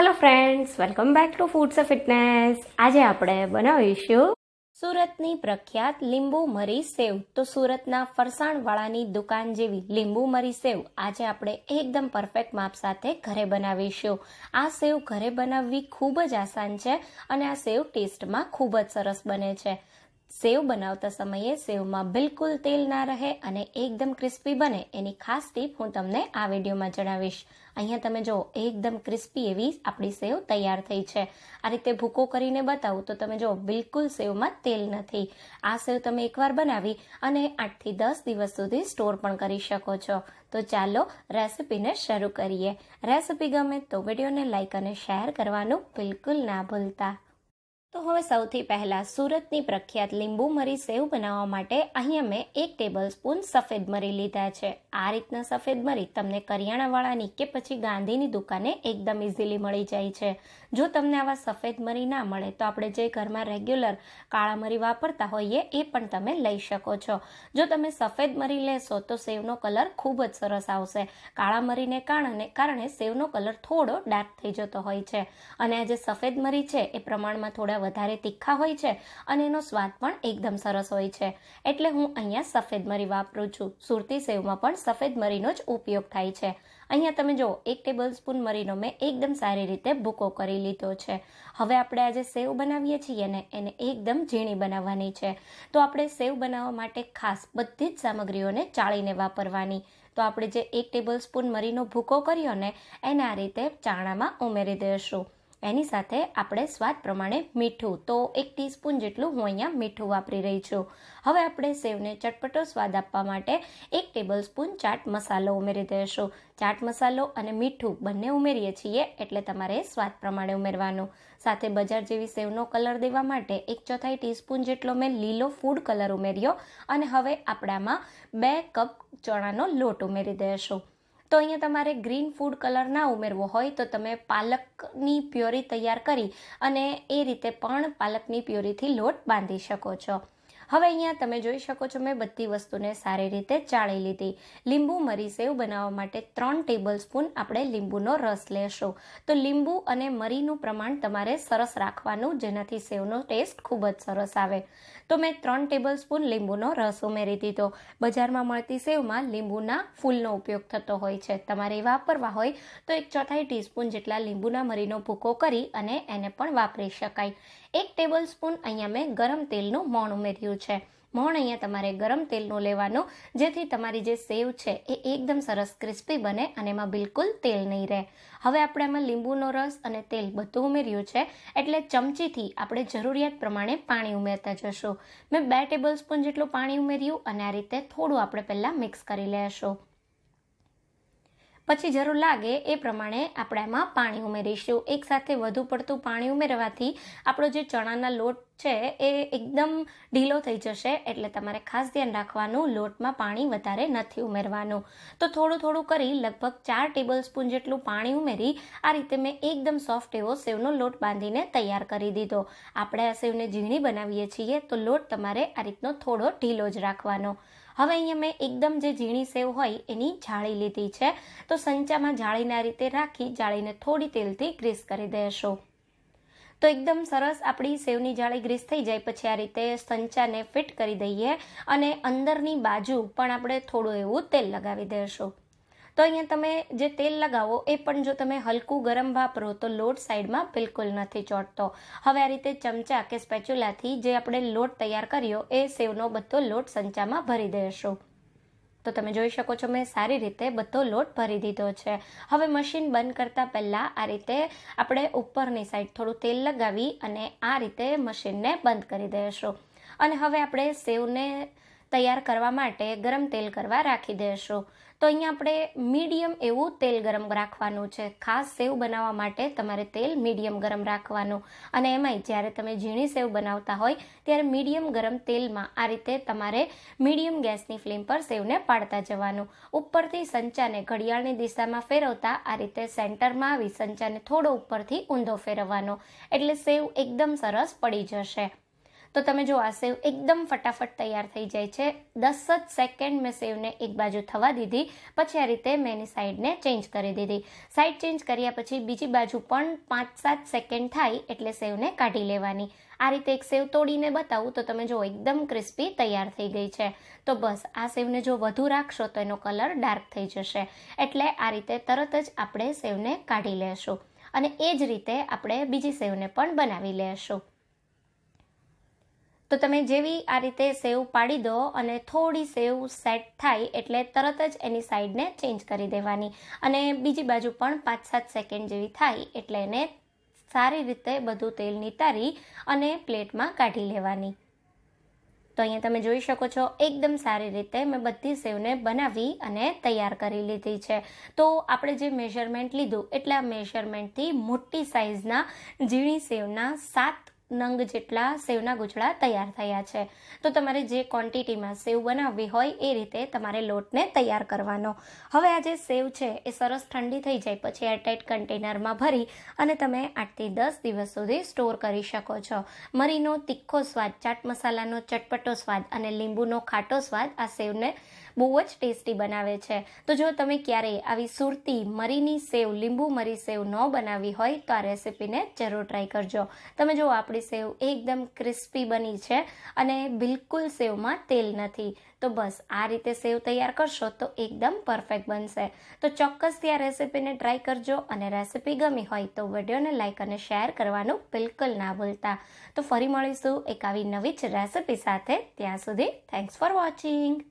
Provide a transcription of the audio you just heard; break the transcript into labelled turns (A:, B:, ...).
A: Hello friends, welcome back to foods of fitness. આજે આપણે બનાવીશું સુરતની પ્રખ્યાત લીંબુ મરી સેવ. તો સુરતના ફરસાણવાળાની દુકાન જેવી લીંબુ મરી સેવ આજે આપણે એકદમ પરફેક્ટ માપ સાથે ઘરે બનાવીશું. આ સેવ ઘરે બનાવવી ખૂબ જ આસાન છે અને આ સેવ ટેસ્ટમાં ખૂબ જ સરસ બને છે. સેવ બનાવતા સમયે સેવમાં બિલકુલ તેલ ના રહે અને એકદમ ક્રિસ્પી બને એની ખાસ ટીપ હું તમને આ વિડીયોમાં જણાવીશ. અહીંયા તમે જો એકદમ ક્રિસ્પી એવી આપણી સેવ તૈયાર થઈ છે. આ રીતે ભૂકો કરીને બતાવું તો તમે જો બિલકુલ સેવમાં તેલ નથી. આ સેવ તમે એકવાર બનાવી અને 8 થી 10 દિવસ સુધી સ્ટોર પણ કરી શકો છો. તો ચાલો રેસિપીને શરૂ કરીએ. રેસિપી ગમે તો વિડીયોને લાઇક અને શેર કરવાનું બિલકુલ ના ભૂલતા. તો હવે સૌથી પહેલાં સુરતની પ્રખ્યાત લીંબુ મરી સેવ બનાવવા માટે અહીંયા મેં 1 ટેબલ સ્પૂન સફેદ મરી લીધા છે. આ રીતના સફેદ મરી તમને કરિયાણાવાળાની કે પછી ગાંધીની દુકાને એકદમ ઇઝીલી મળી જાય છે. જો તમને આવા સફેદ મરી ના મળે તો આપણે જે ઘરમાં રેગ્યુલર કાળા મરી વાપરતા હોઈએ એ પણ તમે લઈ શકો છો. જો તમે સફેદ મરી લેશો તો સેવનો કલર ખૂબ જ સરસ આવશે. કાળા મરીને કારણે સેવનો કલર થોડો ડાર્ક થઈ જતો હોય છે અને આ જે સફેદ મરી છે એ પ્રમાણમાં થોડા વધારે તીખા હોય છે અને એનો સ્વાદ પણ એકદમ સરસ હોય છે. એટલે હું અહીંયા સફેદ મરી વાપરું છું. સુરતી સેવમાં પણ સફેદ મરીનો જ ઉપયોગ થાય છે. અહીંયા તમે જો 1 ટેબલ સ્પૂન મરીનો મેં એકદમ સારી રીતે ભૂકો કરી લીધો છે. હવે આપણે આજે સેવ બનાવીએ છીએ ને એને એકદમ ઝીણી બનાવવાની છે. તો આપણે સેવ બનાવવા માટે ખાસ બધી જ સામગ્રીઓને ચાળીને વાપરવાની. તો આપણે જે 1 ટેબલ સ્પૂન મરીનો ભૂકો કર્યો ને એને આ રીતે ચાણામાં ઉમેરી દઈશું. એની સાથે આપણે સ્વાદ પ્રમાણે મીઠું, તો 1 ટીસ્પૂન જેટલું હું અહીંયા મીઠું વાપરી રહી છું. હવે આપણે સેવને ચટપટો સ્વાદ આપવા માટે 1 ટેબલ સ્પૂન ચાટ મસાલો ઉમેરી દઈશું. ચાટ મસાલો અને મીઠું બંને ઉમેરીએ છીએ એટલે તમારે સ્વાદ પ્રમાણે ઉમેરવાનું. સાથે બજાર જેવી સેવનો કલર દેવા માટે 1/4 ટીસ્પૂન જેટલો મેં લીલો ફૂડ કલર ઉમેર્યો અને હવે આપણામાં 2 કપ ચણાનો લોટ ઉમેરી દઈશું. તો અહીંયા તમારે ગ્રીન ફૂડ કલર ના ઉમેરવો હોય તો તમે પાલકની પ્યોરી તૈયાર કરી અને એ રીતે પણ પાલકની પ્યોરીથી લોટ બાંધી શકો છો. હવે અહીંયા તમે જોઈ શકો છો મેં બધી વસ્તુને સારી રીતે ચાળી લીધી. લીંબુ મરી સેવ બનાવવા માટે 3 ટેબલ સ્પૂન આપણે લીંબુનો રસ લેશું. તો લીંબુ અને મરીનું પ્રમાણ તમારે સરસ રાખવાનું જેનાથી સેવનો ટેસ્ટ ખૂબ જ સરસ આવે. તો મેં 3 ટેબલ સ્પૂન લીંબુનો રસ ઉમેરી દીધો. બજારમાં મળતી સેવમાં લીંબુના ફૂલનો ઉપયોગ થતો હોય છે. તમારે વાપરવા હોય તો 1/4 ટીસ્પૂન જેટલા લીંબુના મરીનો ભૂકો કરી અને એને પણ વાપરી શકાય. 1 ટેબલ સ્પૂન અહીંયા મેં ગરમ તેલનું મોણ ઉમેર્યું છે. મોણ અહીંયા તમારે ગરમ તેલનું લેવાનું જેથી તમારી જે સેવ છે એ એકદમ સરસ ક્રિસ્પી બને અને એમાં બિલકુલ તેલ નહીં રહે. હવે આપણે એમાં લીંબુનો રસ અને તેલ બધું ઉમેર્યું છે એટલે ચમચીથી આપણે જરૂરિયાત પ્રમાણે પાણી ઉમેરતા જશું. મેં 2 ટેબલ સ્પૂન જેટલું પાણી ઉમેર્યું અને આ રીતે થોડું આપણે પહેલાં મિક્સ કરી લેશું. પછી જરૂર લાગે એ પ્રમાણે આપણે એમાં પાણી ઉમેરીશું. એકસાથે વધુ પડતું પાણી ઉમેરવાથી આપણો જે ચણાના લોટ છે એ એકદમ ઢીલો થઈ જશે એટલે તમારે ખાસ ધ્યાન રાખવાનું લોટમાં પાણી વધારે નથી ઉમેરવાનું. તો થોડું થોડું કરી લગભગ 4 ટેબલ સ્પૂન જેટલું પાણી ઉમેરી આ રીતે મેં એકદમ સોફ્ટ એવો સેવનો લોટ બાંધીને તૈયાર કરી દીધો. આપણે આ સેવને ઝીણી બનાવીએ છીએ તો લોટ તમારે આ રીતનો થોડો ઢીલો જ રાખવાનો. હવે અહીંયા મેં એકદમ જે ઝીણી સેવ હોય એની જાળી લીધી છે. તો સંચામાં જાળીને આ રીતે રાખી જાળીને થોડી તેલથી ગ્રીસ કરી દઈશું. તો એકદમ સરસ આપણી સેવની જાળી ગ્રીસ થઈ જાય પછી આ રીતે સંચાને ફિટ કરી દઈએ અને અંદરની બાજુ પણ આપણે થોડું એવું તેલ લગાવી દઈશું. તો અહીંયા તમે જે તેલ લગાવો એ પણ જો તમે હલકું ગરમ વાપરો તો લોટ સાઈડમાં બિલકુલ નથી ચોંટતો. હવે આ રીતે ચમચા કે સ્પેચ્યુલાથી જે આપણે લોટ તૈયાર કર્યો એ સેવનો બધો લોટ સંચામાં ભરી દઈશું. તો તમે જોઈ શકો છો મેં સારી રીતે બધો લોટ ભરી દીધો છે. હવે મશીન બંધ કરતાં પહેલાં આ રીતે આપણે ઉપરની સાઈડ થોડું તેલ લગાવી અને આ રીતે મશીનને બંધ કરી દઈશું. અને હવે આપણે સેવને તૈયાર કરવા માટે ગરમ તેલ કરવા રાખી દઈશું. તો અહીંયા આપણે મીડિયમ એવું તેલ ગરમ રાખવાનું છે. ખાસ સેવ બનાવવા માટે તમારે તેલ મીડિયમ ગરમ રાખવાનું અને એમાંય જ્યારે તમે ઝીણી સેવ બનાવતા હોય ત્યારે મીડિયમ ગરમ તેલમાં આ રીતે તમારે મીડિયમ ગેસની ફ્લેમ પર સેવને પાડતા જવાનું. ઉપરથી સંચાને ઘડિયાળની દિશામાં ફેરવતા આ રીતે સેન્ટરમાં આવી સંચાને થોડો ઉપરથી ઊંધો ફેરવવાનો એટલે સેવ એકદમ સરસ પડી જશે. તો તમે જો આ સેવ એકદમ ફટાફટ તૈયાર થઈ જાય છે. 10 જ સેકન્ડ મેં સેવને એક બાજુ થવા દીધી, પછી આ રીતે મેં એની સાઈડને ચેન્જ કરી દીધી. સાઈડ ચેન્જ કર્યા પછી બીજી બાજુ પણ 5-7 સેકન્ડ થાય એટલે સેવને કાઢી લેવાની. આ રીતે એક સેવ તોડીને બતાવું તો તમે જો એકદમ ક્રિસ્પી તૈયાર થઈ ગઈ છે. તો બસ આ સેવને જો વધુ રાખશો તો એનો કલર ડાર્ક થઈ જશે, એટલે આ રીતે તરત જ આપણે સેવને કાઢી લેશું અને એ જ રીતે આપણે બીજી સેવને પણ બનાવી લેશું. તો તમે જેવી આ રીતે સેવ પાડી દો અને થોડી સેવ સેટ થાય એટલે તરત જ એની સાઈડને ચેન્જ કરી દેવાની અને બીજી બાજુ પણ 5-7 સેકન્ડ જેવી થાય એટલે એને સારી રીતે બધું તેલ નિતારી અને પ્લેટમાં કાઢી લેવાની. તો અહીંયા તમે જોઈ શકો છો એકદમ સારી રીતે મેં બધી સેવને બનાવી અને તૈયાર કરી લીધી છે. તો આપણે જે મેઝરમેન્ટ લીધું એટલે આ મેઝરમેન્ટથી મોટી સાઇઝના ઝીણી સેવના 7 નંગ જેટલા સેવના ગુચડા તૈયાર થયા છે. તો તમારે જે ક્વોન્ટિટીમાં સેવ બનાવવી હોય એ રીતે તમારે લોટને તૈયાર કરવાનો. હવે આ જે સેવ છે એ સરસ ઠંડી થઈ જાય પછી એરટાઇટ કન્ટેનરમાં ભરી અને તમે 8થી 10 દિવસ સુધી સ્ટોર કરી શકો છો. મરીનો તીખો સ્વાદ, ચાટ મસાલાનો ચટપટો સ્વાદ અને લીંબુનો ખાટો સ્વાદ આ સેવને બહુ જ ટેસ્ટી બનાવે છે. તો જો તમે ક્યારેય આવી સુરતી મરીની સેવ, લીંબુ મરી સેવ ન બનાવી હોય તો આ રેસીપીને જરૂર ટ્રાય કરજો. તમે જો આપણી સેવ એકદમ ક્રિસ્પી બની છે અને બિલકુલ સેવમાં તેલ નથી. તો બસ આ રીતે સેવ તૈયાર કરશો તો એકદમ પરફેક્ટ બનશે. તો ચોક્કસથી આ રેસીપીને ટ્રાય કરજો અને રેસીપી ગમી હોય તો વિડીયોને લાઇક અને શેર કરવાનું બિલકુલ ના ભૂલતા. તો ફરી મળીશું એક આવી નવી જ રેસીપી સાથે. ત્યાં સુધી થેન્ક્સ ફોર વોચિંગ.